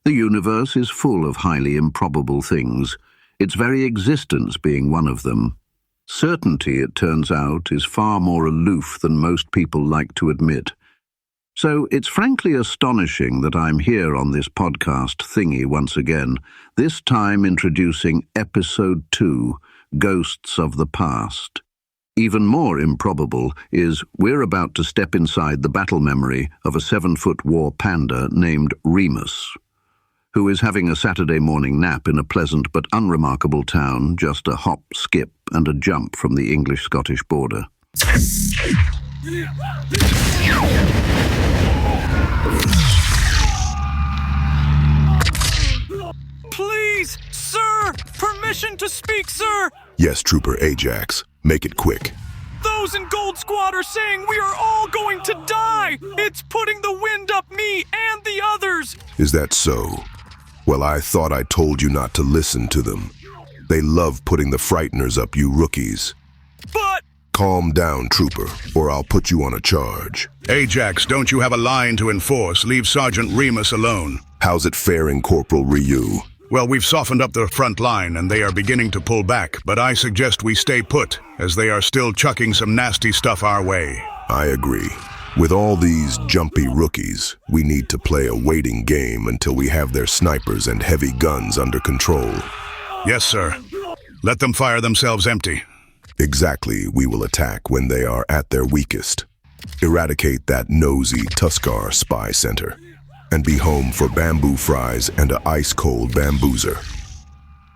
The universe is full of highly improbable things, its very existence being one of them. Certainty, it turns out, is far more aloof than most people like to admit. So it's frankly astonishing that I'm here on this podcast thingy once again, this time introducing Episode 2, Ghosts of the Past. Even more improbable is we're about to step inside the battle memory of a 7-foot war panda named Remus, who is having a Saturday morning nap in a pleasant but unremarkable town, just a hop, skip, and a jump from the English-Scottish border. Please, sir! Permission to speak, sir! Yes, Trooper Ajax. Make it quick. Those in Gold Squad are saying we are all going to die! It's putting the wind up me and the others! Is that so? Well, I thought I told you not to listen to them. They love putting the frighteners up, you rookies. But... Calm down, Trooper, or I'll put you on a charge. Ajax, don't you have a line to enforce? Leave Sergeant Remus alone. How's it faring, Corporal Ryu? Well, we've softened up the front line and they are beginning to pull back, but I suggest we stay put, as they are still chucking some nasty stuff our way. I agree. With all these jumpy rookies, we need to play a waiting game until we have their snipers and heavy guns under control. Yes, sir. Let them fire themselves empty. Exactly, we will attack when they are at their weakest. Eradicate that nosy Tuskar spy center, and be home for bamboo fries and a ice-cold bamboozer.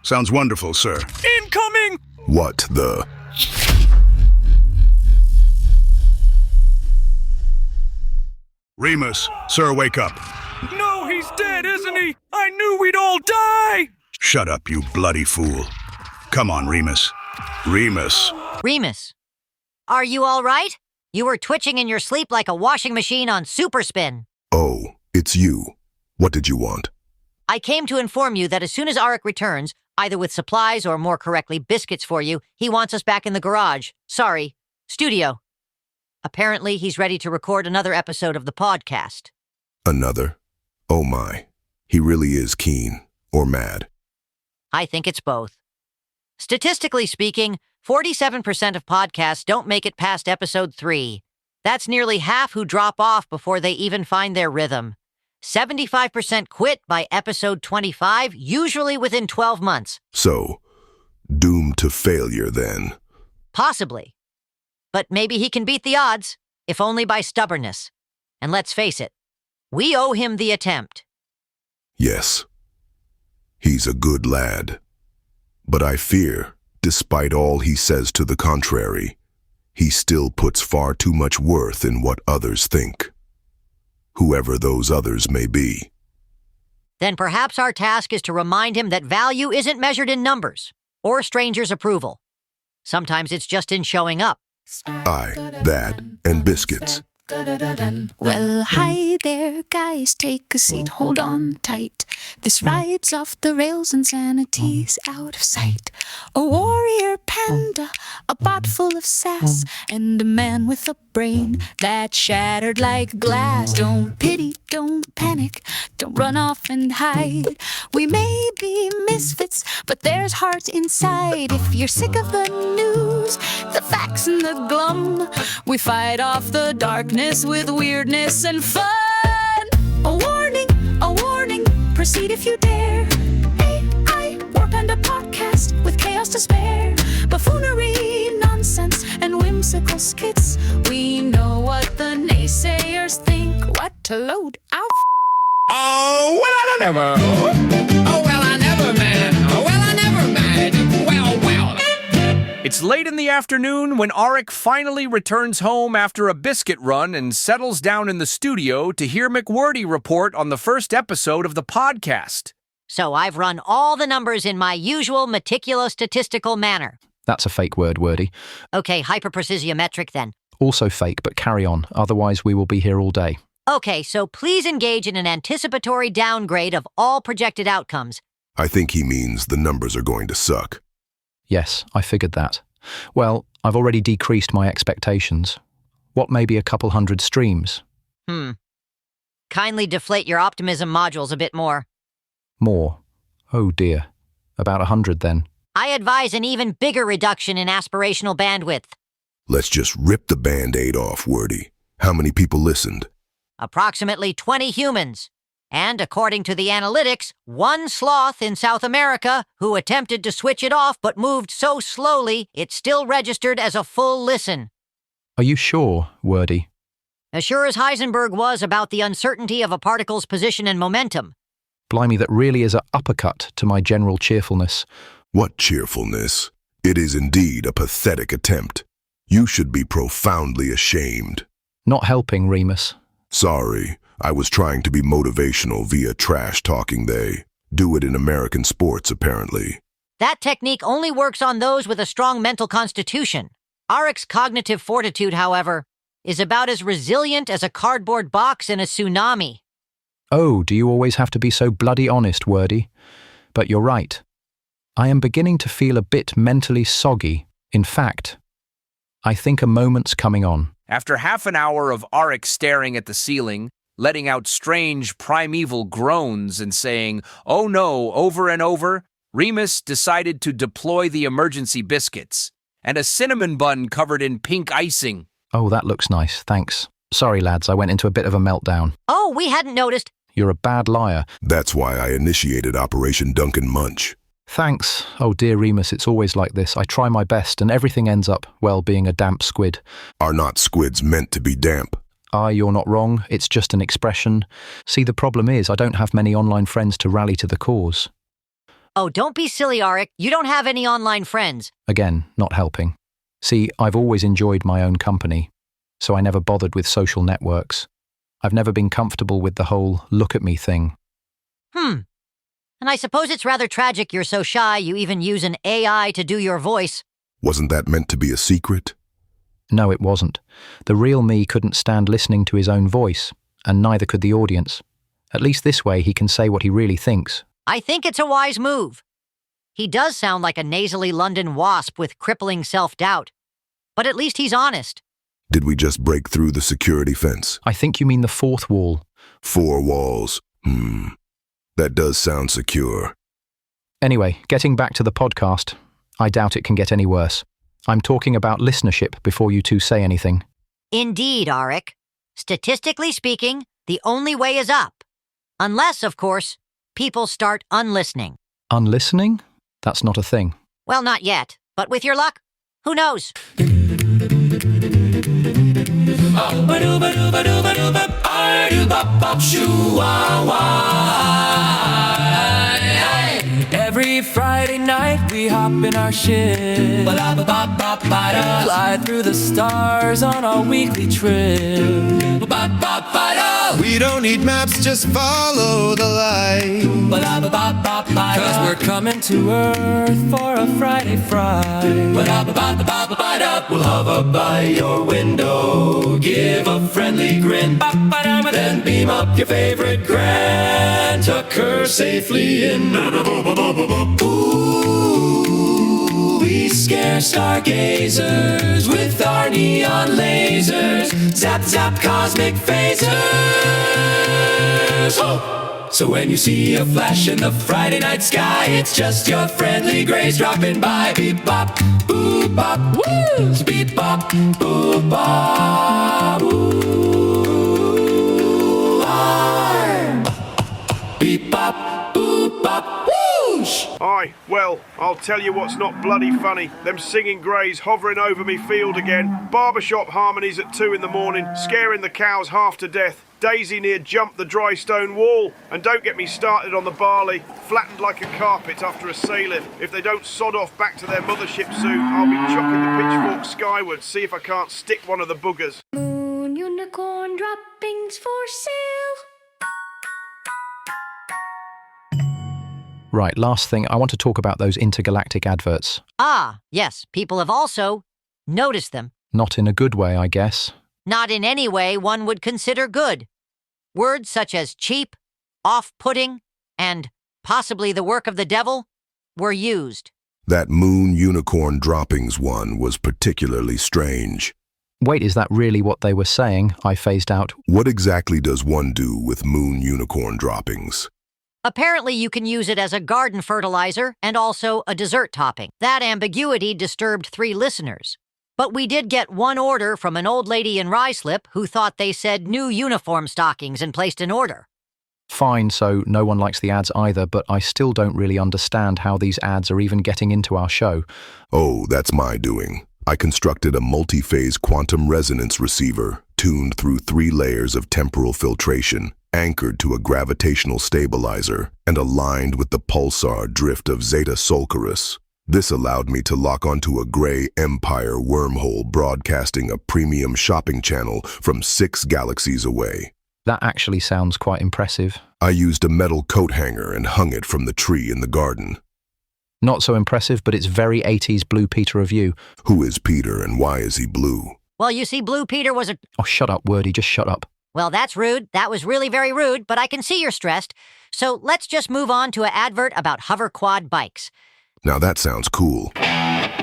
Sounds wonderful, sir. Incoming! What the... Remus, sir, wake up. No, he's dead, isn't he? I knew we'd all die! Shut up, you bloody fool. Come on, Remus. Remus. Remus, are you all right? You were twitching in your sleep like a washing machine on super spin. Oh, it's you. What did you want? I came to inform you that as soon as Aric returns, either with supplies or more correctly, biscuits for you, he wants us back in the garage. Sorry, studio. Apparently, he's ready to record another episode of the podcast. Another? Oh my. He really is keen. Or mad. I think it's both. Statistically speaking, 47% of podcasts don't make it past episode 3. That's nearly half who drop off before they even find their rhythm. 75% quit by episode 25, usually within 12 months. So, doomed to failure then? Possibly. But maybe he can beat the odds, if only by stubbornness. And let's face it, we owe him the attempt. Yes. He's a good lad. But I fear, despite all he says to the contrary, he still puts far too much worth in what others think. Whoever those others may be. Then perhaps our task is to remind him that value isn't measured in numbers or strangers' approval. Sometimes it's just in showing up. Aye, that, and biscuits. Well, hi there, guys, take a seat, hold on tight. This ride's off the rails, insanity's out of sight. A warrior panda, a bot full of sass, and a man with a brain that's shattered like glass. Don't pity, don't panic, don't run off and hide. We may be misfits, but there's heart inside. If you're sick of the news, the facts and the glum, we fight off the darkness with weirdness and fun. A warning, proceed if you dare. AI War Panda Pawd-cast with chaos to spare. Buffoonery, nonsense, and whimsical skits. We know what the naysayers think. What to load out? Oh, well, I never. Oh, well, I never, man. Oh, well, I never, man. Well, well. It's late in the afternoon when Aric finally returns home after a biscuit run and settles down in the studio to hear McWordy report on the first episode of the podcast. So I've run all the numbers in my usual meticulous statistical manner. That's a fake word, Wordy. Okay, hyperprecisiometric then. Also fake, but carry on. Otherwise, we will be here all day. Okay, so please engage in an anticipatory downgrade of all projected outcomes. I think he means the numbers are going to suck. Yes, I figured that. Well, I've already decreased my expectations. What, maybe a couple hundred streams? Kindly deflate your optimism modules a bit more. More. Oh dear. About 100 then. I advise an even bigger reduction in aspirational bandwidth. Let's just rip the Band-Aid off, Wordy. How many people listened? Approximately 20 humans. And according to the analytics, one sloth in South America who attempted to switch it off but moved so slowly it still registered as a full listen. Are you sure, Wordy? As sure as Heisenberg was about the uncertainty of a particle's position and momentum. Blimey, that really is an uppercut to my general cheerfulness. What cheerfulness? It is indeed a pathetic attempt. You should be profoundly ashamed. Not helping, Remus. Sorry, I was trying to be motivational via trash talking. They do it in American sports, apparently. That technique only works on those with a strong mental constitution. Aric's cognitive fortitude, however, is about as resilient as a cardboard box in a tsunami. Oh, do you always have to be so bloody honest, Wordy? But you're right. I am beginning to feel a bit mentally soggy. In fact, I think a moment's coming on. After half an hour of Aric staring at the ceiling, letting out strange primeval groans and saying, "Oh no," over and over, Remus decided to deploy the emergency biscuits and a cinnamon bun covered in pink icing. Oh, that looks nice, thanks. Sorry, lads, I went into a bit of a meltdown. Oh, we hadn't noticed. You're a bad liar. That's why I initiated Operation Duncan Munch. Thanks. Oh dear, Remus, it's always like this. I try my best and everything ends up, well, being a damp squid. Are not squids meant to be damp? You're not wrong. It's just an expression. See, the problem is I don't have many online friends to rally to the cause. Oh, don't be silly, Aric. You don't have any online friends. Again, not helping. See, I've always enjoyed my own company, so I never bothered with social networks. I've never been comfortable with the whole look at me thing. And I suppose it's rather tragic you're so shy you even use an AI to do your voice. Wasn't that meant to be a secret? No, it wasn't. The real me couldn't stand listening to his own voice, and neither could the audience. At least this way he can say what he really thinks. I think it's a wise move. He does sound like a nasally London wasp with crippling self-doubt. But at least he's honest. Did we just break through the security fence? I think you mean the fourth wall. 4 walls. That does sound secure. Anyway, getting back to the podcast, I doubt it can get any worse. I'm talking about listenership before you two say anything. Indeed, Aric. Statistically speaking, the only way is up. Unless, of course, people start unlistening. Unlistening? That's not a thing. Well, not yet, but with your luck, who knows? Every Friday night we hop in our ship, fly through the stars on our weekly trip. We don't need maps, just follow the light. 'Cause we're coming to Earth for a Friday fry. We'll hover by your window, give a friendly grin, then beam up your favorite Grant, tuck her safely in. Ooh, we scare stargazers with our neon lasers, zap zap cosmic phasers. Oh! So when you see a flash in the Friday night sky, it's just your friendly grays dropping by. Beep bop, boop bop, woo! Beep bop, boop bop, ooh, ah. Beep bop, boop bop, whoosh! Aye, well, I'll tell you what's not bloody funny. Them singing greys hovering over me field again. Barbershop harmonies at 2 in the morning, scaring the cows half to death. Daisy near jumped the dry stone wall. And don't get me started on the barley, flattened like a carpet after a sailing. If they don't sod off back to their mothership soon, I'll be chucking the pitchfork skyward, see if I can't stick one of the boogers. Moon unicorn droppings for sale. Right, last thing, I want to talk about those intergalactic adverts. Ah, yes, people have also noticed them. Not in a good way, I guess. Not in any way one would consider good. Words such as cheap, off-putting, and possibly the work of the devil were used. That moon unicorn droppings one was particularly strange. Wait, is that really what they were saying? I phased out. What exactly does one do with moon unicorn droppings? Apparently, you can use it as a garden fertilizer and also a dessert topping. That ambiguity disturbed 3 listeners. But we did get one order from an old lady in Ryeslip who thought they said new uniform stockings and placed an order. Fine, so no one likes the ads either, but I still don't really understand how these ads are even getting into our show. Oh, that's my doing. I constructed a multi-phase quantum resonance receiver, tuned through 3 layers of temporal filtration, anchored to a gravitational stabilizer, and aligned with the pulsar drift of Zeta Sulcaris. This allowed me to lock onto a gray Empire wormhole broadcasting a premium shopping channel from 6 galaxies away. That actually sounds quite impressive. I used a metal coat hanger and hung it from the tree in the garden. Not so impressive, but it's very 80s Blue Peter of you. Who is Peter and why is he blue? Well, you see, Blue Peter was a... Oh, shut up, Wordy, just shut up. Well, that's rude. That was really very rude, but I can see you're stressed. So let's just move on to an advert about hover quad bikes. Now that sounds cool.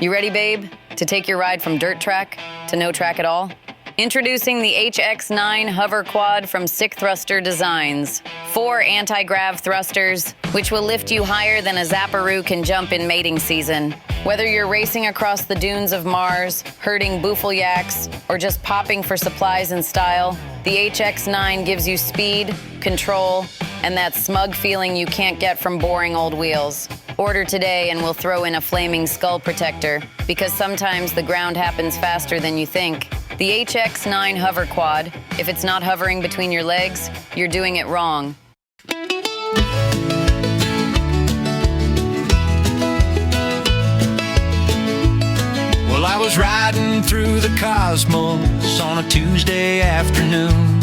You ready, babe, to take your ride from dirt track to no track at all? Introducing the HX9 Hover Quad from Sick Thruster Designs. 4 anti-grav thrusters, which will lift you higher than a Zapparoo can jump in mating season. Whether you're racing across the dunes of Mars, herding buffalo yaks, or just popping for supplies and style, the HX9 gives you speed, control, and that smug feeling you can't get from boring old wheels. Order today and we'll throw in a flaming skull protector, because sometimes the ground happens faster than you think. The HX9 Hover Quad, if it's not hovering between your legs, you're doing it wrong. Well, I was riding through the cosmos on a Tuesday afternoon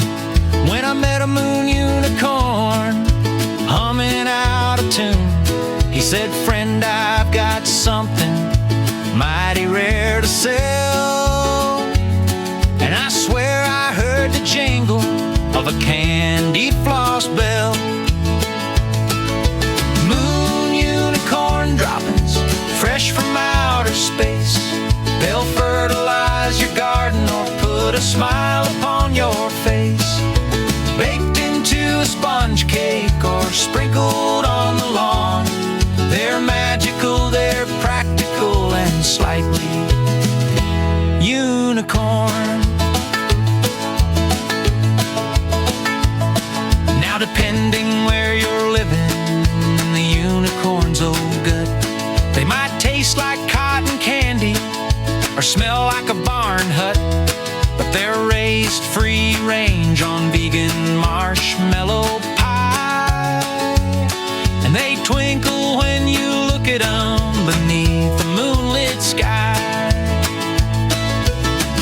when I met a moon unicorn humming out a tune. He said, "Friend, I've got something mighty rare to sell." And I swear I heard the jingle of a candy floss bell. Moon unicorn droppings, fresh from outer space. They'll fertilize your garden or put a smile upon your face. Baked into a sponge cake or sprinkled on the lawn. They're magical, they're practical, and slightly unicorn. Now depending where you're living, the unicorn's oh good. They might taste like cotton candy or smell like a barn hut, but they're raised free range on vegan marshmallow pie. And they twinkle when you look at them beneath the moonlit sky.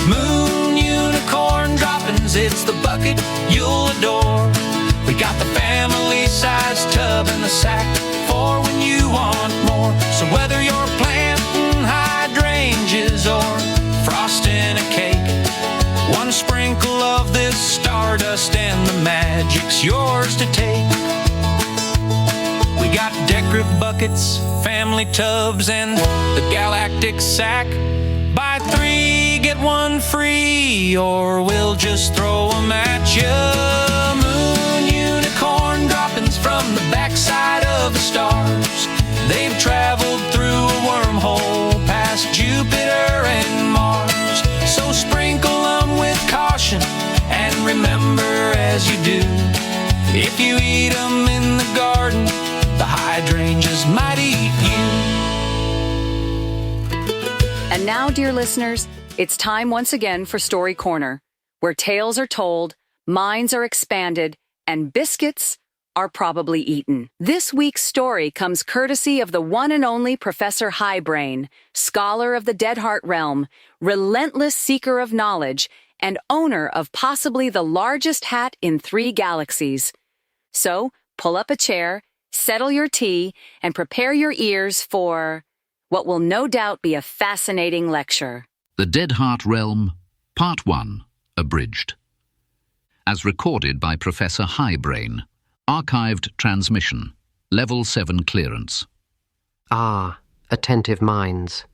Moon unicorn droppings, it's the bucket you'll adore. We got the family-sized tub and the sack for when you want more. So whether you're planting hydrangeas or frosting a cake, one sprinkle of this stardust and the magic's yours to take. We got decorative buckets, family tubs, and the galactic sack. Buy 3, get 1 free, or we'll just throw 'em at you. Moon unicorn droppings from the backside of the stars. They've traveled through a wormhole past Jupiter and Mars. So sprinkle 'em with caution and remember as you do, if you eat 'em in the garden, the hydrangeas might eat you. And now, dear listeners, it's time once again for Story Corner, where tales are told, minds are expanded, and biscuits are probably eaten. This week's story comes courtesy of the one and only Professor Highbrain, scholar of the Deadheart Realm, relentless seeker of knowledge, and owner of possibly the largest hat in 3 galaxies. So, pull up a chair, settle your tea, and prepare your ears for what will no doubt be a fascinating lecture. The Deadheart Realm, Part 1, Abridged. As recorded by Professor Highbrain. Archived transmission. Level 7 clearance. Ah, attentive minds.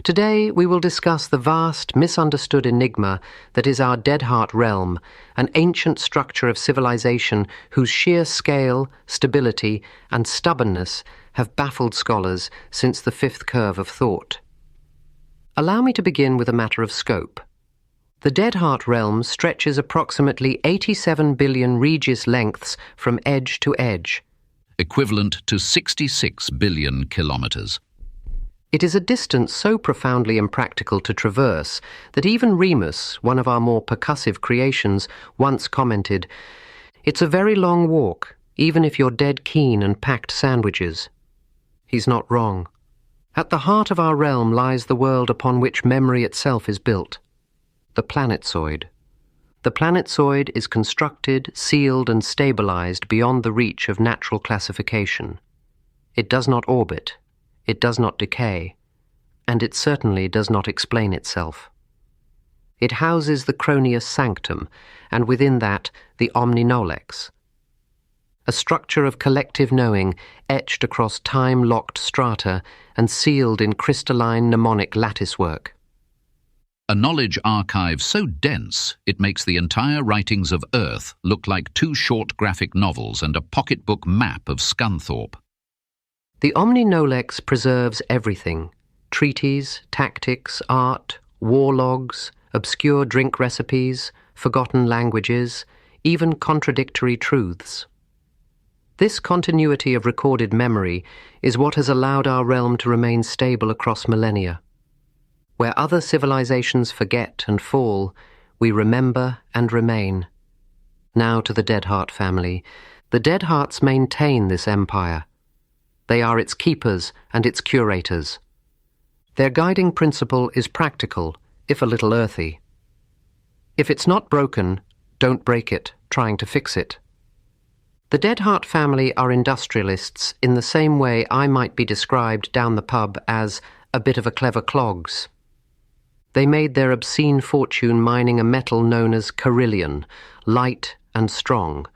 Today we will discuss the vast, misunderstood enigma that is our Deadheart Realm, an ancient structure of civilization whose sheer scale, stability, and stubbornness have baffled scholars since the fifth curve of thought. Allow me to begin with a matter of scope. The Deadheart Realm stretches approximately 87 billion Regis lengths from edge to edge, equivalent to 66 billion kilometers. It is a distance so profoundly impractical to traverse that even Remus, one of our more percussive creations, once commented, "It's a very long walk, even if you're dead keen and packed sandwiches." He's not wrong. At the heart of our realm lies the world upon which memory itself is built, the planetoid. The planetoid is constructed, sealed, and stabilized beyond the reach of natural classification. It does not orbit. It does not decay, and it certainly does not explain itself. It houses the Cronius Sanctum, and within that, the Omninolex, a structure of collective knowing etched across time-locked strata and sealed in crystalline mnemonic latticework. A knowledge archive so dense it makes the entire writings of Earth look like two short graphic novels and a pocketbook map of Scunthorpe. The Omninolex preserves everything: treaties, tactics, art, war logs, obscure drink recipes, forgotten languages, even contradictory truths. This continuity of recorded memory is what has allowed our realm to remain stable across millennia. Where other civilizations forget and fall, we remember and remain. Now to the Deadheart family. The Deadhearts maintain this empire. They are its keepers and its curators. Their guiding principle is practical, if a little earthy. If it's not broken, don't break it, trying to fix it. The Deadheart family are industrialists in the same way I might be described down the pub as a bit of a clever clogs. They made their obscene fortune mining a metal known as Carillion, light and strong.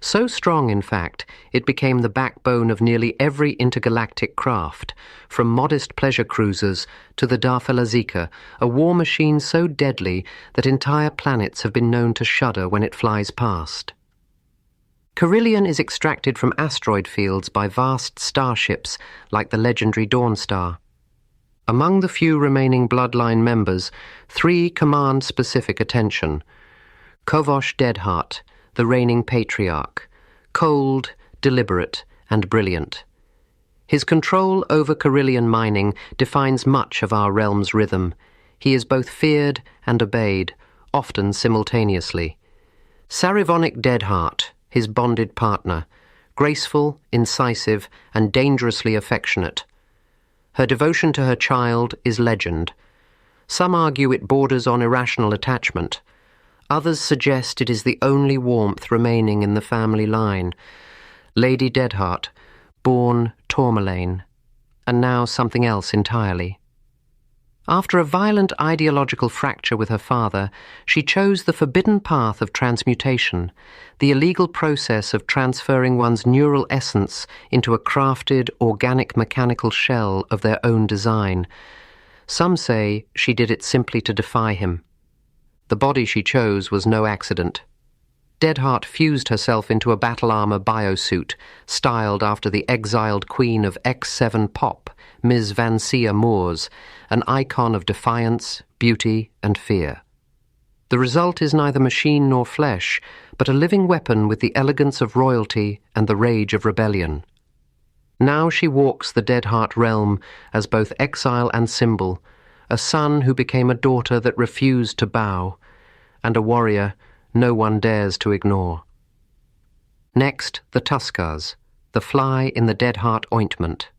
So strong, in fact, it became the backbone of nearly every intergalactic craft, from modest pleasure cruisers to the Darfelazika, a war machine so deadly that entire planets have been known to shudder when it flies past. Carillion is extracted from asteroid fields by vast starships like the legendary Dawnstar. Among the few remaining bloodline members, 3 command specific attention. Kovosh Deadheart, the reigning patriarch, cold, deliberate, and brilliant. His control over Carillion mining defines much of our realm's rhythm. He is both feared and obeyed, often simultaneously. Sarivonic Deadheart, his bonded partner, graceful, incisive, and dangerously affectionate. Her devotion to her child is legend. Some argue it borders on irrational attachment. Others suggest it is the only warmth remaining in the family line. Lady Deadheart, born Tourmaline, and now something else entirely. After a violent ideological fracture with her father, she chose the forbidden path of transmutation, the illegal process of transferring one's neural essence into a crafted, organic mechanical shell of their own design. Some say she did it simply to defy him. The body she chose was no accident. Deadheart fused herself into a battle armor biosuit, styled after the exiled queen of X7 Pop, Ms. Vancia Moores, an icon of defiance, beauty, and fear. The result is neither machine nor flesh, but a living weapon with the elegance of royalty and the rage of rebellion. Now she walks the Deadheart realm as both exile and symbol, a son who became a daughter that refused to bow, and a warrior no one dares to ignore. Next, the Tuskars, the fly in the Deadheart ointment.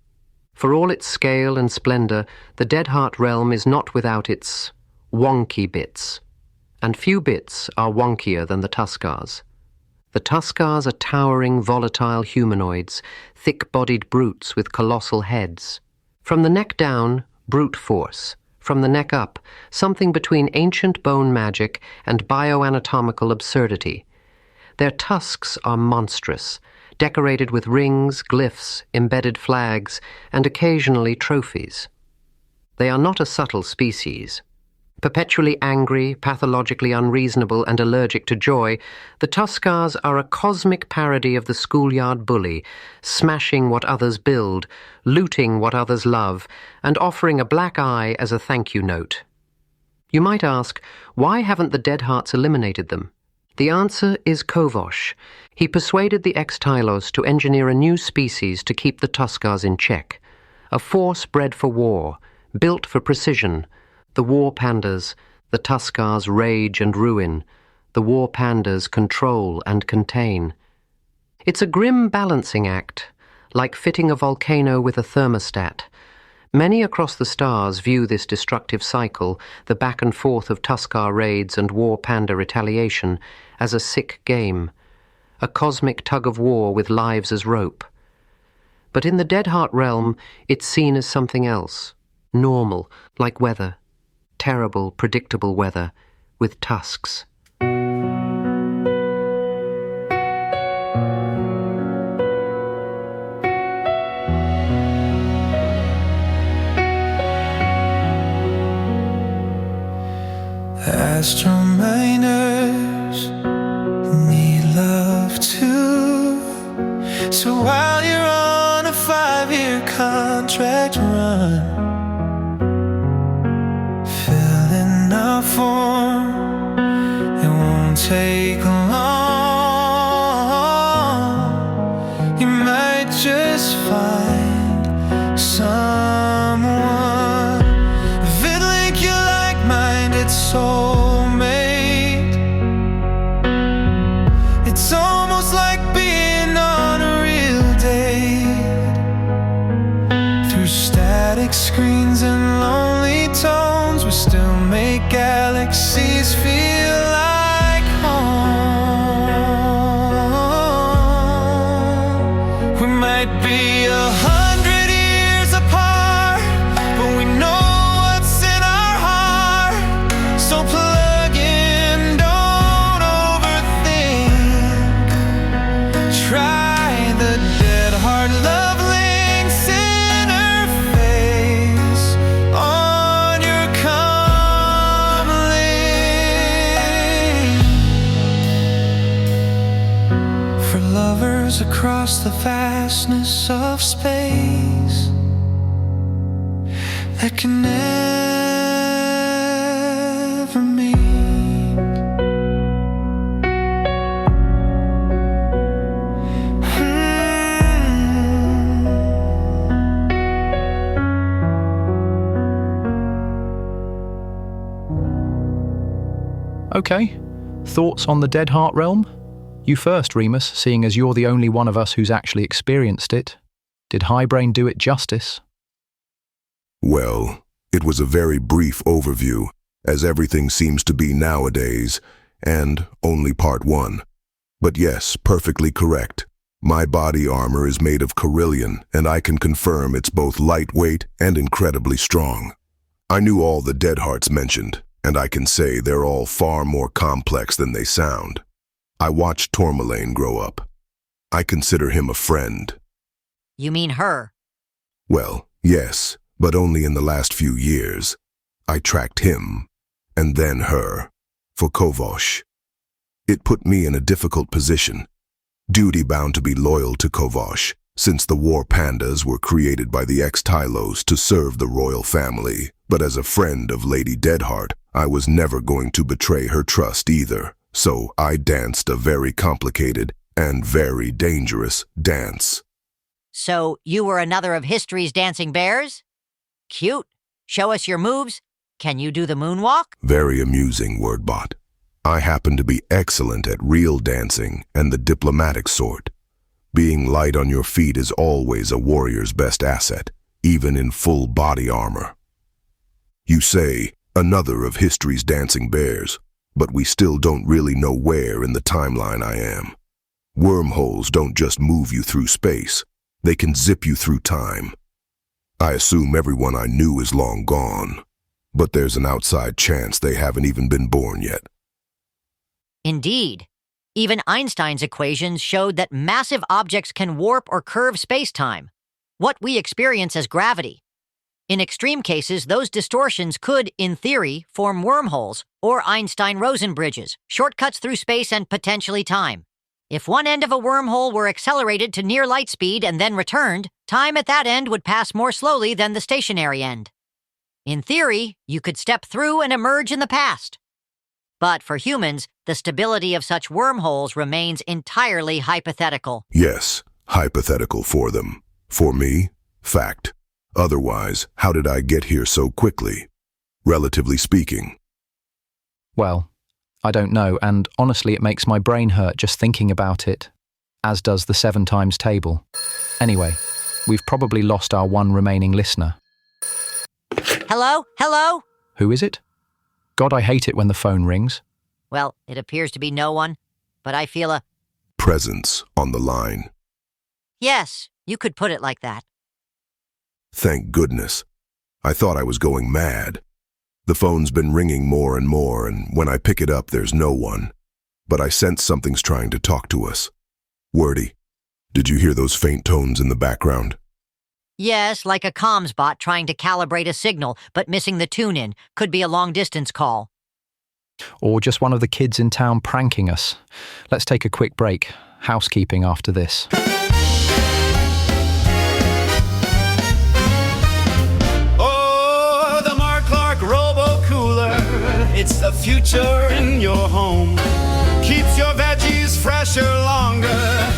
For all its scale and splendor, the Deadheart realm is not without its wonky bits, and few bits are wonkier than the Tuskars. The Tuskars are towering, volatile humanoids, thick-bodied brutes with colossal heads. From the neck down, brute force. From the neck up, something between ancient bone magic and bioanatomical absurdity. Their tusks are monstrous, decorated with rings, glyphs, embedded flags, and occasionally trophies. They are not a subtle species. Perpetually angry, pathologically unreasonable, and allergic to joy, the Tuskars are a cosmic parody of the schoolyard bully, smashing what others build, looting what others love, and offering a black eye as a thank you note. You might ask, why haven't the Deadhearts eliminated them? The answer is Kovosh. He persuaded the ex-Tylos to engineer a new species to keep the Tuskars in check. A force bred for war, built for precision. The War Pandas, the Tuskars rage and ruin. The War Pandas control and contain. It's a grim balancing act, like fitting a volcano with a thermostat. Many across the stars view this destructive cycle, the back and forth of Tuskar raids and War Panda retaliation, as a sick game. A cosmic tug-of-war with lives as rope. But in the Deadheart Realm, it's seen as something else. Normal, like weather. Terrible, predictable weather, with tusks. Astrominers need love too. So while you're on a 5-year contract run, filling out form, it won't take long. You might just find someone, link your like-minded soulmate. It's almost like being on a real date. Through static screens and lonely tones, we still make galaxies feel like home. We might be 100 years apart, but we know what's in our heart. So plug in, don't overthink. Try the Deadheart love links interface on your comlink. For lovers across the vastness of space that can never meet. Okay, thoughts on the Deadheart Realm? You first, Remus, seeing as you're the only one of us who's actually experienced it. Did Highbrain do it justice? Well, it was a very brief overview, as everything seems to be nowadays, and only part 1. But yes, perfectly correct. My body armor is made of Carillion, and I can confirm it's both lightweight and incredibly strong. I knew all the Deadhearts mentioned, and I can say they're all far more complex than they sound. I watched Tourmaline grow up. I consider him a friend. You mean her? Well, yes, but only in the last few years. I tracked him, and then her, for Kovosh. It put me in a difficult position, duty-bound to be loyal to Kovosh, since the War Pandas were created by the ex-Tylos to serve the royal family. But as a friend of Lady Deadheart, I was never going to betray her trust either, so I danced a very complicated and very dangerous dance. So you were another of history's dancing bears? Cute. Show us your moves. Can you do the moonwalk? Very amusing, Wordbot. I happen to be excellent at real dancing and the diplomatic sort. Being light on your feet is always a warrior's best asset, even in full body armor. You say, another of history's dancing bears, but we still don't really know where in the timeline I am. Wormholes don't just move you through space, they can zip you through time. I assume everyone I knew is long gone, but there's an outside chance they haven't even been born yet. Indeed. Even Einstein's equations showed that massive objects can warp or curve space-time, what we experience as gravity. In extreme cases, those distortions could, in theory, form wormholes or Einstein-Rosen bridges, shortcuts through space and potentially time. If one end of a wormhole were accelerated to near light speed and then returned, time at that end would pass more slowly than the stationary end. In theory, you could step through and emerge in the past. But for humans, the stability of such wormholes remains entirely hypothetical. Yes, hypothetical for them. For me, fact. Otherwise, how did I get here so quickly? Relatively speaking. Well, I don't know, and honestly it makes my brain hurt just thinking about it, as does the 7 times table. Anyway, we've probably lost our one remaining listener. Hello? Hello? Who is it? God, I hate it when the phone rings. Well, it appears to be no one, but I feel a... presence on the line. Yes, you could put it like that. Thank goodness. I thought I was going mad. The phone's been ringing more and more, and when I pick it up, there's no one. But I sense something's trying to talk to us. Wordy, did you hear those faint tones in the background? Yes, like a comms bot trying to calibrate a signal, but missing the tune-in. Could be a long-distance call. Or just one of the kids in town pranking us. Let's take a quick break. Housekeeping after this. Oh, the Marklark Robo-Cooler. It's the future in your home. Keeps your veggies fresher longer.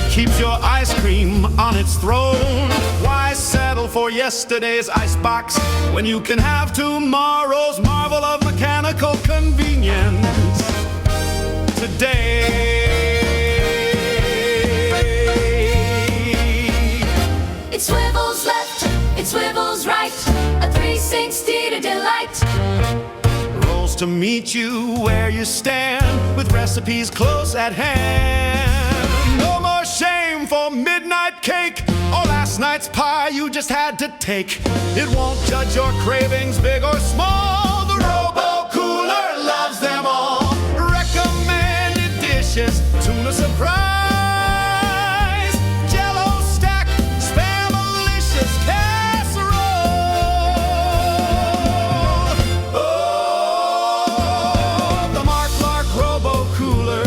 Keeps your ice cream on its throne. Why settle for yesterday's icebox when you can have tomorrow's marvel of mechanical convenience today? It swivels left, it swivels right, a 360 to delight. Rolls to meet you where you stand, with recipes close at hand. No more shame for midnight cake or last night's pie you just had to take. It won't judge your cravings, big or small. The Robo-Cooler loves them all. Recommended dishes, tuna surprise, Jello stack, Spam-alicious casserole. Oh, the Marklark Robo-Cooler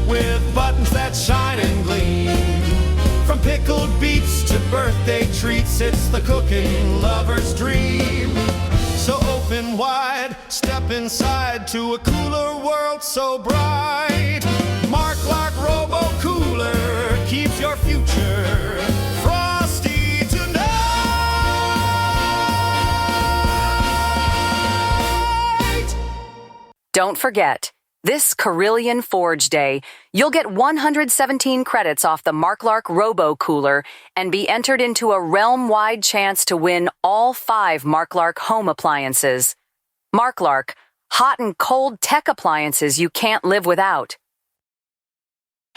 with buttons that shine and gleam. From pickled beets to birthday treats, it's the cooking lover's dream. So open wide, step inside to a cooler world so bright. Marklark Robo-Cooler keeps your future frosty tonight. Don't forget, this Carillion Forge Day, you'll get 117 credits off the Marklark Robo-Cooler and be entered into a realm-wide chance to win all 5 Marklark home appliances. Marklark, hot and cold tech appliances you can't live without.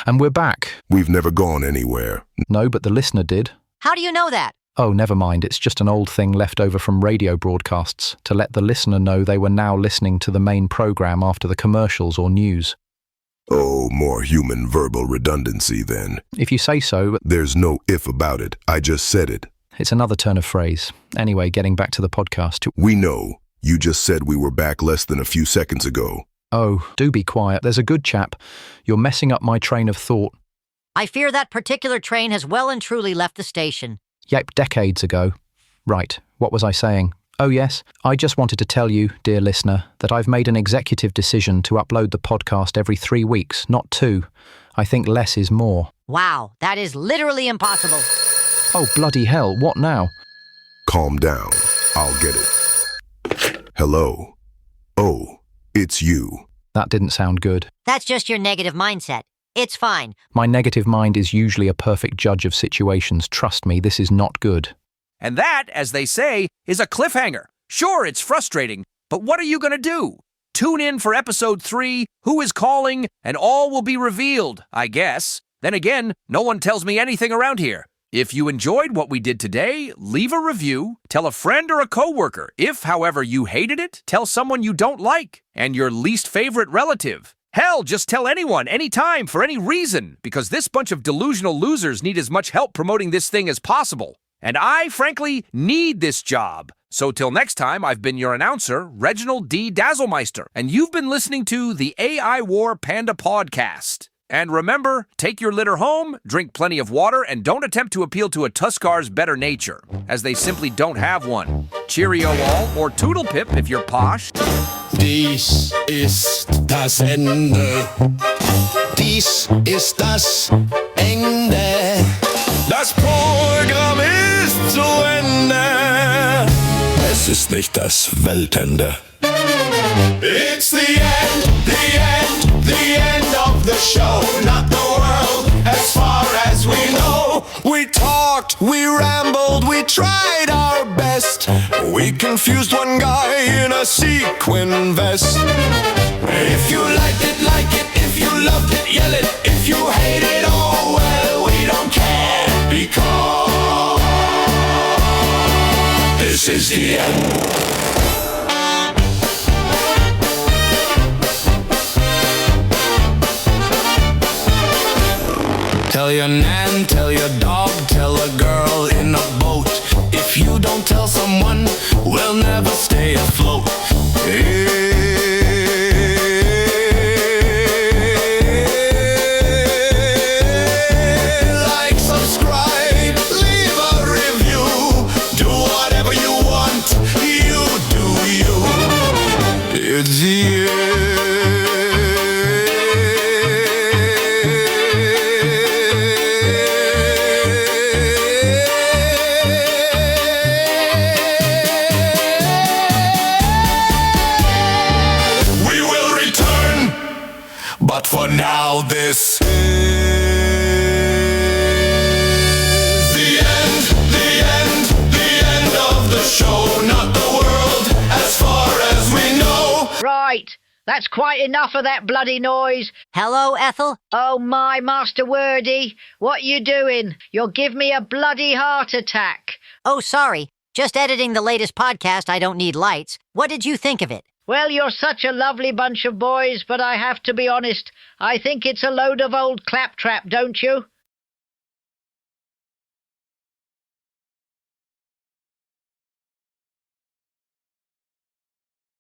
And we're back. We've never gone anywhere. No, but the listener did. How do you know that? Oh, never mind. It's just an old thing left over from radio broadcasts to let the listener know they were now listening to the main program after the commercials or news. Oh, more human verbal redundancy then. If you say so, but There's no if about it. I just said it. it's another turn of phrase. Anyway, getting back to the podcast. We know. You just said we were back less than a few seconds ago. Oh, do be quiet. There's a good chap. You're messing up my train of thought. I fear that particular train has well and truly left the station. Yep, decades ago. Right, what was I saying? Oh yes, I just wanted to tell you, dear listener, that I've made an executive decision to upload the podcast every 3 weeks, not 2. I think less is more. Wow, that is literally impossible. Oh, bloody hell, what now? Calm down. I'll get it. Hello. Oh, it's you. That didn't sound good. That's just your negative mindset. It's fine. My negative mind is usually a perfect judge of situations. Trust me, this is not good. And that, as they say, is a cliffhanger. Sure, it's frustrating, but what are you going to do? Tune in for episode 3, Who is Calling, and all will be revealed, I guess. Then again, no one tells me anything around here. If you enjoyed what we did today, leave a review, tell a friend or a coworker. If, however, you hated it, tell someone you don't like, and your least favorite relative. Hell, just tell anyone, anytime, for any reason, because this bunch of delusional losers need as much help promoting this thing as possible. And I, frankly, need this job. So till next time, I've been your announcer, Reginald D. Dazzlemeister, and you've been listening to the AI War Panda Pawd-cast. And remember, take your litter home, drink plenty of water, and don't attempt to appeal to a Tuskar's better nature, as they simply don't have one. Cheerio all, or Toodle Pip if you're posh. Dies ist das Ende. Dies ist das Ende. Das Programm ist zu Ende. Es ist nicht das Weltende. It's the end, the end, the end of the show. Not the world, as far as we know. We talked, we rambled, we tried our best. We confused one guy in a sequin vest. If you liked it, like it. If you loved it, yell it. If you hate it, oh well, we don't care. Because this is the end. Tell your nan, tell your dog, tell a girl in a boat. If you don't tell someone, we'll never stay afloat. Like, subscribe, leave a review. Do whatever you want, you do you. It's the end. But for now, this is the end, the end, the end of the show. Not the world, as far as we know. Right, that's quite enough of that bloody noise. Hello, Ethel? Oh my, Master Wordy, what you doing? You'll give me a bloody heart attack. Oh, sorry. Just editing the latest podcast, I don't need lights. What did you think of it? Well, you're such a lovely bunch of boys, but I have to be honest, I think it's a load of old claptrap, don't you?